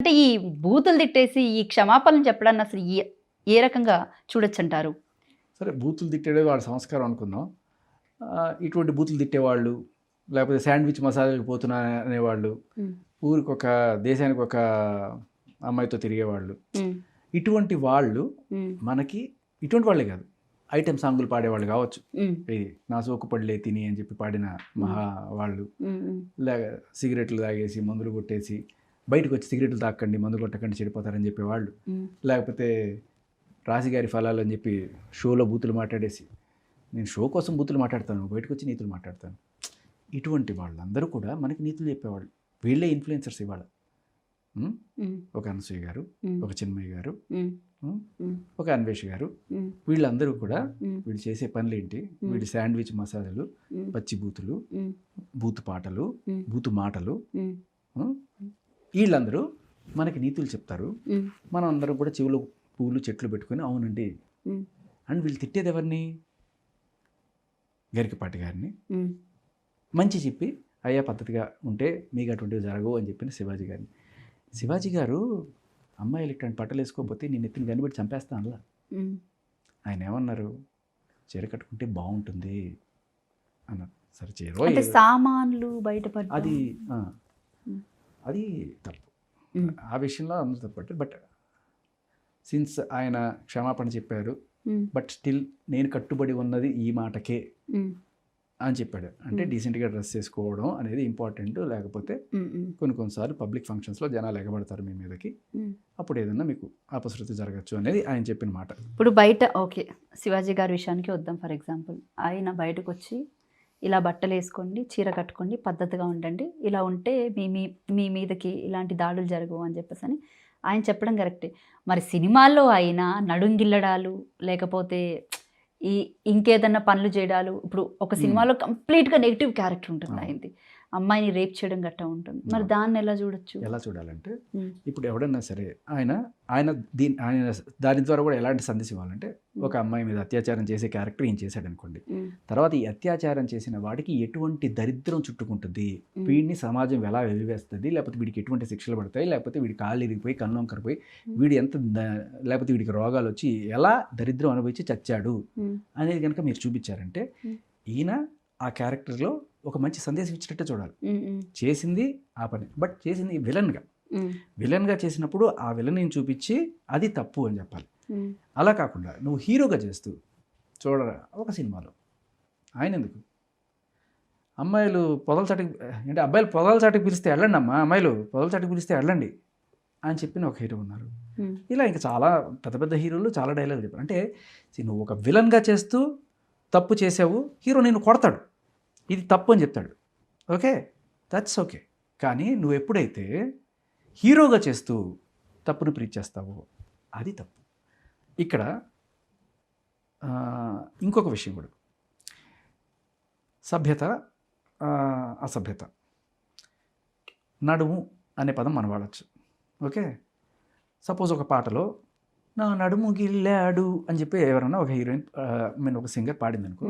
అంటే ఈ బూతులు తిట్టేసి ఈ క్షమాపణలు చెప్పడాన్ని అసలు ఏ రకంగా చూడొచ్చంటారు? సరే బూతులు తిట్టేది వాళ్ళ సంస్కారం అనుకుందాం. ఇటువంటి బూతులు తిట్టేవాళ్ళు, లేకపోతే శాండ్విచ్ మసాలాలకు పోతున్నా అనేవాళ్ళు, ఊరికొక దేశానికి ఒక అమ్మాయితో తిరిగేవాళ్ళు, ఇటువంటి వాళ్ళు మనకి ఇటువంటి వాళ్ళే కాదు, ఐటెం సాంగులు పాడేవాళ్ళు కావచ్చు. ఇది నా సోకుపడిలే తిని అని చెప్పి పాడిన మహా వాళ్ళు, సిగరెట్లు తాగేసి మందులు కొట్టేసి బయటకు వచ్చి సిగరెట్లు తాకండి, మందు కొట్టకండి, చెడిపోతారని చెప్పేవాళ్ళు, లేకపోతే రాశిగారి ఫలాలు అని చెప్పి షోలో బూతులు మాట్లాడేసి, నేను షో కోసం బూతులు మాట్లాడతాను, బయటకు వచ్చి నీతులు మాట్లాడతాను. ఇటువంటి వాళ్ళందరూ కూడా మనకి నీతులు చెప్పేవాళ్ళు. వీళ్ళే ఇన్ఫ్లుయెన్సర్స్ ఇవాళ. ఒక అనసూయ గారు, ఒక చిన్మయ్య గారు, ఒక అన్వేష్ గారు, వీళ్ళందరూ కూడా వీళ్ళు చేసే పనులేంటి, వీళ్ళు శాండ్విచ్ మసాలాలు, పచ్చి బూతులు, బూతు పాటలు, బూతు మాటలు, వీళ్ళందరూ మనకి నీతులు చెప్తారు. మనం అందరం కూడా చెవులు పూలు చెట్లు పెట్టుకొని అవునండి అండ్ వీళ్ళు తిట్టేది ఎవరిని? గరికపాటి గారిని. మంచి చెప్పి అయ్యా పద్ధతిగా ఉంటే మీకు అటువంటివి జరగవు అని చెప్పిన శివాజీ గారిని. శివాజీ గారు అమ్మాయిలు ఇట్లాంటి బట్టలు వేసుకోకపోతే నేను ఎత్తిన కనిపెట్టి చంపేస్తాను అలా. ఆయన ఏమన్నారు? చీర కట్టుకుంటే బాగుంటుంది అన్నారు. సరే చీర సామాన్లు బయటపడి అది తప్పు. ఆ విషయంలో అందరూ తప్పట్టు. బట్ సిన్స్ ఆయన క్షమాపణ చెప్పారు, బట్ స్టిల్ నేను కట్టుబడి ఉన్నది ఈ మాటకే అని చెప్పాడు. అంటే డీసెంట్గా డ్రెస్ చేసుకోవడం అనేది ఇంపార్టెంట్. లేకపోతే కొన్నిసార్లు పబ్లిక్ ఫంక్షన్స్లో జనాలు ఎగబడతారు మీ మీదకి, అప్పుడు ఏదన్నా మీకు అపశృతి జరగచ్చు అనేది ఆయన చెప్పిన మాట. ఇప్పుడు బయట ఓకే, శివాజీ గారి విషయానికి వద్దాం. ఫర్ ఎగ్జాంపుల్, ఆయన బయటకు వచ్చి ఇలా బట్టలు వేసుకోండి, చీర కట్టుకోండి, పద్ధతిగా ఉండండి, ఇలా ఉంటే మీ మీదకి ఇలాంటి దాడులు జరగవు అని చెప్పేసి అని ఆయన చెప్పడం కరెక్టే. మరి సినిమాల్లో అయినా నడుంగిల్లడాలు, లేకపోతే ఇంకేదన్నా పనులు చేయడాలు, ఇప్పుడు ఒక సినిమాలో కంప్లీట్గా నెగిటివ్ క్యారెక్టర్ ఉంటుంది ఆయనది, అమ్మాయిని రేప్ చేయడం గట్టా ఉంటుంది. మరి దాన్ని ఎలా చూడొచ్చు? ఎలా చూడాలంటే, ఇప్పుడు ఎవడన్నా సరే ఆయన దాని ద్వారా కూడా ఎలాంటి సందేశం ఇవ్వాలంటే, ఒక అమ్మాయి మీద అత్యాచారం చేసే క్యారెక్టర్ ఈయన చేశాడు అనుకోండి, తర్వాత ఈ అత్యాచారం చేసిన వాడికి ఎటువంటి దరిద్రం చుట్టుకుంటుంది, వీడిని సమాజం ఎలా వెలివేస్తుంది, లేకపోతే వీడికి ఎటువంటి శిక్షలు పడతాయి, లేకపోతే వీడి కాళ్ళు ఇరిగిపోయి కన్ను వంకరిపోయి వీడు ఎంత, లేకపోతే వీడికి రోగాలు వచ్చి ఎలా దరిద్రం అనుభవించి చచ్చాడు అనేది కనుక మీరు చూపించారంటే, ఈయన ఆ క్యారెక్టర్లో ఒక మంచి సందేశం ఇచ్చినట్టే చూడాలి. చేసింది ఆ పని, బట్ చేసింది విలన్గా చేసినప్పుడు ఆ విలన్ని చూపించి అది తప్పు అని చెప్పాలి. అలా కాకుండా నువ్వు హీరోగా చేస్తూ చూడరా ఒక సినిమాలో ఆయన ఎందుకు అమ్మాయిలు పొదల చాటుకి, అంటే అబ్బాయిలు పొదల చాటుకి పిలిస్తే వెళ్ళండి అమ్మా, అమ్మాయిలు పొదల చాటుకి పిలిస్తే వెళ్ళండి అని చెప్పిన ఒక హీరో ఉన్నారు. ఇలా ఇంకా చాలా పెద్ద పెద్ద హీరోలు చాలా డైలాగులు చెప్పారు. అంటే నువ్వు ఒక విలన్గా చేస్తూ తప్పు చేసావు, హీరో నేను కొడతాడు, ఇది తప్పు అని చెప్తాడు, ఓకే, దట్స్ ఓకే. కానీ నువ్వు ఎప్పుడైతే హీరోగా చేస్తూ తప్పును ప్రీచ్ చేస్తావో అది తప్పు. ఇక్కడ ఇంకొక విషయం కూడా, సభ్యత అసభ్యత. నడుము అనే పదం మనం వాడచ్చు, ఓకే. సపోజ్ ఒక పాటలో నా నడుము గిల్లాడు అని చెప్పి ఎవరన్నా ఒక హీరోయిన్ ఒక సింగర్ పాడింది అనుకో,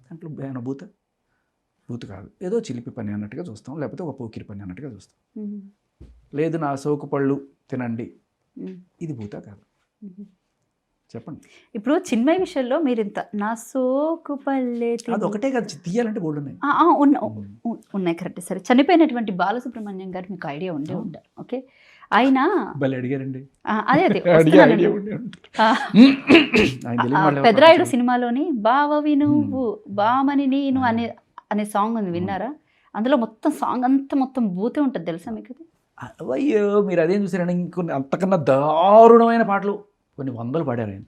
దాంట్లో ఏమైనా బూత్ కాదు, ఏదో చిలిపి పని అన్నట్టుగా చూస్తాం, లేకపోతే ఒక పోకిరి పని అన్నట్టుగా చూస్తాం. లేదు నా సోకు పళ్ళు తినండి, ఇది బూతా కాదు? చెప్పండి. ఇప్పుడు చిన్మయ విషయంలో మీరు ఇంత నా సోకు పళ్ళే అది ఒకటే కాదు, తీయాలంటే బోర్డు ఉన్నాయి. ఉన్నాయి కరెక్ట్. సరే, చనిపోయినటువంటి బాలసుబ్రహ్మణ్యం గారు మీకు ఐడియా ఉండే ఉంటారు, ఓకే. ఆయన అడిగారండి, అదే పెదరాయుడు సినిమాలోని బావవి నువ్వు బామని నేను అనే సాంగ్ ఉంది, విన్నారా? అందులో మొత్తం సాంగ్ అంతా మొత్తం బూతే ఉంటుంది, తెలుసా మీకు? అయ్యో మీరు అదేం చూసారండి, ఇంకొన్ని అంతకన్నా దారుణమైన పాటలు కొన్ని వందలు పాడారు ఆయన.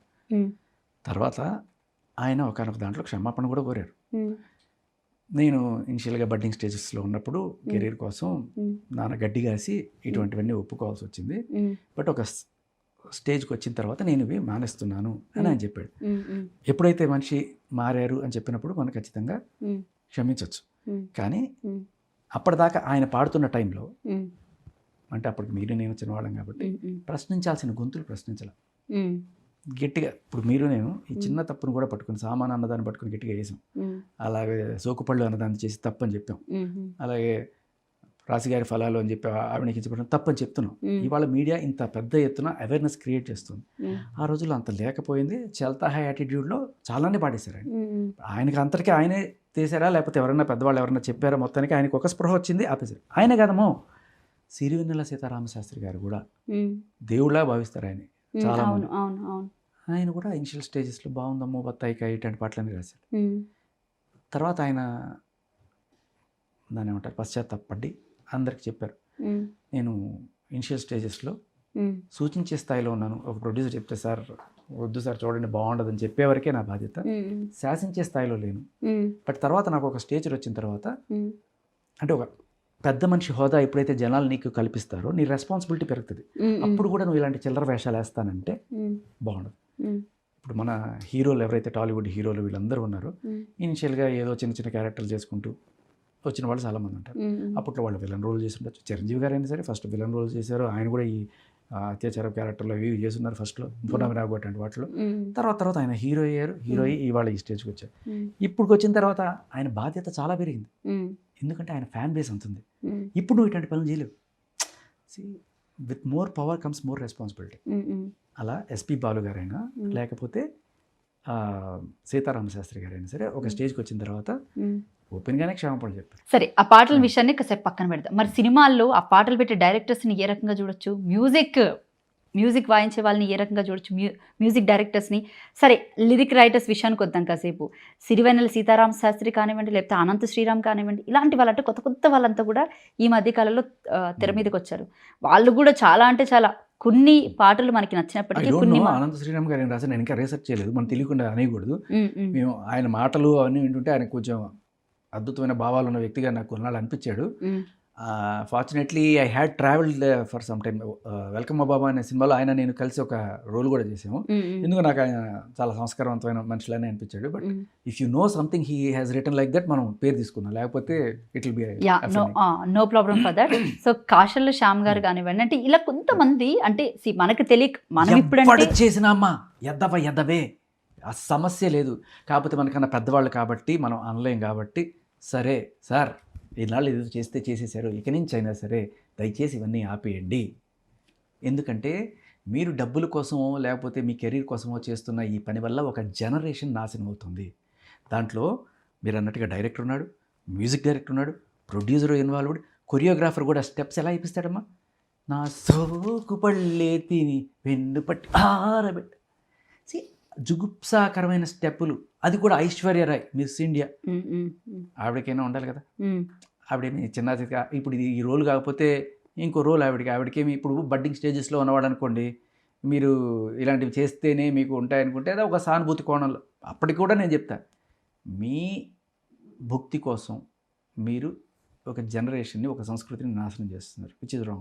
తర్వాత ఆయన ఒకనొక దాంట్లో క్షమాపణ కూడా కోరారు. నేను ఇనిషియల్గా బడ్డింగ్ స్టేజెస్లో ఉన్నప్పుడు కెరీర్ కోసం నాన్న గడ్డి కాసి ఇటువంటివన్నీ ఒప్పుకోవాల్సి వచ్చింది, బట్ ఒక స్టేజ్కి వచ్చిన తర్వాత నేను ఇవి మానేస్తున్నాను అని ఆయన చెప్పాడు. ఎప్పుడైతే మనిషి మారారు అని చెప్పినప్పుడు మనం ఖచ్చితంగా క్షమించవచ్చు. కానీ అప్పటిదాకా ఆయన పాడుతున్న టైంలో, అంటే అప్పటికి మీరు నేను చిన్నవాళ్ళం కాబట్టి ప్రశ్నించాల్సిన గొంతులు ప్రశ్నించాలి గట్టిగా. ఇప్పుడు మీరు నేను ఈ చిన్న తప్పును కూడా పట్టుకుని, సామాన్ అన్నదాన్ని పట్టుకుని గట్టిగా వేసాం, అలాగే సోకుపళ్ళు అన్నదాన్ని చేసి తప్పు అని చెప్పాం, అలాగే రాశిగారి ఫలాలు అని చెప్పి ఆవిడకి ఇచ్చిపోవడం తప్పని చెప్తున్నాం. ఇవాళ మీడియా ఇంత పెద్ద ఎత్తున అవేర్నెస్ క్రియేట్ చేస్తుంది. ఆ రోజుల్లో అంత లేకపోయింది. చల్తా హై యాటిట్యూడ్లో చాలానే పాడేశారు ఆయన. ఆయనకి అంతటికీ ఆయనే తీసారా లేకపోతే ఎవరైనా పెద్దవాళ్ళు ఎవరైనా చెప్పారా, మొత్తానికి ఆయనకు ఒక స్పృహ వచ్చింది, ఆపేశారు. ఆయన కదమో సిరివెన్నెల సీతారామశాస్త్రి గారు కూడా దేవుళ్ళ భావిస్తారు ఆయన చాలా మంది. ఆయన కూడా ఇనిషియల్ స్టేజెస్లో బాగుందమ్మో బత్తాయికాయ ఇట్లాంటి పాటలన్నీ రాశాడు. తర్వాత ఆయన దాన్ని ఏమంటారు పశ్చాత్తాపడి అందరికి చెప్పారు, నేను ఇనిషియల్ స్టేజెస్లో సూచించే స్థాయిలో ఉన్నాను. ఒక ప్రొడ్యూసర్ చెప్తే సార్ వద్దు సార్ చూడండి బాగుండదని చెప్పేవరకే నా బాధ్యత, శాసించే స్థాయిలో లేను. బట్ తర్వాత నాకు ఒక స్టేజ్ వచ్చిన తర్వాత అంటే ఒక పెద్ద మనిషి హోదా ఎప్పుడైతే జనాలు నీకు కల్పిస్తారో నీ రెస్పాన్సిబిలిటీ పెరుగుతుంది. అప్పుడు కూడా నువ్వు ఇలాంటి చిల్లర వేషాలు వేస్తానంటే బాగుండదు. ఇప్పుడు మన హీరోలు ఎవరైతే టాలీవుడ్ హీరోలు వీళ్ళందరూ ఉన్నారో ఇనిషియల్గా ఏదో చిన్న చిన్న క్యారెక్టర్లు చేసుకుంటూ వచ్చిన వాళ్ళు చాలామంది ఉంటారు. అప్పట్లో వాళ్ళు విలన్ రోల్ చేసి ఉండొచ్చు. చిరంజీవి గారు అయినా సరే ఫస్ట్ విలన్ రోల్ చేశారు. ఆయన కూడా ఈ అత్యాచార క్యారెక్టర్లో ఇవి చేస్తున్నారు ఫస్ట్లో, పునమిరాగు అటువంటి వాటిలో. తర్వాత ఆయన హీరో అయ్యారు. హీరో అయ్యి ఇవాళ ఈ స్టేజ్కి వచ్చారు. ఇప్పుడు వచ్చిన తర్వాత ఆయన బాధ్యత చాలా పెరిగింది. ఎందుకంటే ఆయన ఫ్యాన్ బేస్ అంతుంది. ఇప్పుడు నువ్వు ఇట్లాంటి పనులు చేయలేవు. With more power comes more responsibility. అలా ఎస్పి బాలు గారైనా లేకపోతే సీతారామశాస్త్రి గారైనా సరే ఒక స్టేజ్కి వచ్చిన తర్వాత ఓపెన్గానే క్షమాపణ చెప్పారు. సరే, ఆ పాటల విషయాన్ని కాసేపు పక్కన పెడదాం. మరి సినిమాల్లో ఆ పాటలు పెట్టే డైరెక్టర్స్ని ఏ రకంగా చూడొచ్చు, మ్యూజిక్ వాయించే వాళ్ళని ఏ రకంగా చూడొచ్చు, మ్యూజిక్ డైరెక్టర్స్ని. సరే, లిరిక్ రైటర్స్ విషయానికి వద్దాం కాసేపు. సిరివెన్నెల సీతారామశాస్త్రి కానివ్వండి, లేకపోతే అనంత శ్రీరామ్ కానివ్వండి, ఇలాంటి వాళ్ళంటే కొత్త వాళ్ళంతా కూడా ఈ మధ్యకాలంలో తెర మీదకి వచ్చారు. వాళ్ళు కూడా చాలా అంటే చాలా కొన్ని పాటలు మనకి నచ్చినప్పటికీ కొన్ని అనంత శ్రీరామ్ గారు ఏం రాశారు నేను ఇంకా రీసెర్చ్ చేయలేదు, మనం తెలియకుండా అనేయకూడదు. మేము ఆయన మాటలు అవన్నీ వింటుంటే ఆయన కొంచెం అద్భుతమైన భావాలు ఉన్న వ్యక్తిగా నాకు కొన్నాళ్ళు అనిపించాడు. Fortunately I had travelled for some time. Welcome Baba అనే సినిమాలో ఆయన నేను కలిసి ఒక రోల్ కూడా చేసాము. ఎందుకు నాకు ఆయన చాలా సంస్కారవంతమైన మనుషులనే అనిపించాడు. But if you know something he has written like that మనం పేరు తీసుకున్నాం, లేకపోతే it will be no problem for that. So కాశల్ శ్యామ్ గారు కానివ్వండి, అంటే ఇలా కొంతమంది అంటే మనకు తెలియక మనం ఇప్పుడు చేసినామా ఎద్దవే ఆ సమస్య లేదు. కాకపోతే మనకన్నా పెద్దవాళ్ళు కాబట్టి మనం అనలేం కాబట్టి సరే సార్ ఈనాళ్ళు ఏదో చేస్తే చేసేసారు, ఇక నుంచి అయినా సరే దయచేసి ఇవన్నీ ఆపేయండి. ఎందుకంటే మీరు డబ్బుల కోసమో లేకపోతే మీ కెరీర్ కోసమో చేస్తున్న ఈ పని వల్ల ఒక జనరేషన్ నాశనం అవుతుంది. దాంట్లో మీరు అన్నట్టుగా డైరెక్టర్ ఉన్నాడు, మ్యూజిక్ డైరెక్టర్ ఉన్నాడు, ప్రొడ్యూసర్ ఇన్వాల్వ్డ్, కొరియోగ్రాఫర్ కూడా స్టెప్స్ ఎలా ఇప్పిస్తాడమ్మా, నా సోకు పళ్ళే తిని వెన్ను పట్టి ఆరబెట్టి జుగుప్సాకరమైన స్టెప్పులు, అది కూడా ఐశ్వర్య రాయ్ మిస్ ఇండియా. ఆవిడకైనా ఉండాలి కదా, ఆవిడేమి చిన్న ఇప్పుడు ఇది ఈ రోల్ కాకపోతే ఇంకో రోల్ ఆవిడకేమి ఇప్పుడు బడ్డింగ్ స్టేజెస్లో ఉన్నవాడు అనుకోండి, మీరు ఇలాంటివి చేస్తేనే మీకు ఉంటాయనుకుంటే అది ఒక సానుభూతి కోణంలో. అప్పటికి కూడా నేను చెప్తా, మీ భక్తి కోసం మీరు ఒక జనరేషన్ని ఒక సంస్కృతిని నాశనం చేస్తున్నారు, విచ్ ఇస్ రాంగ్.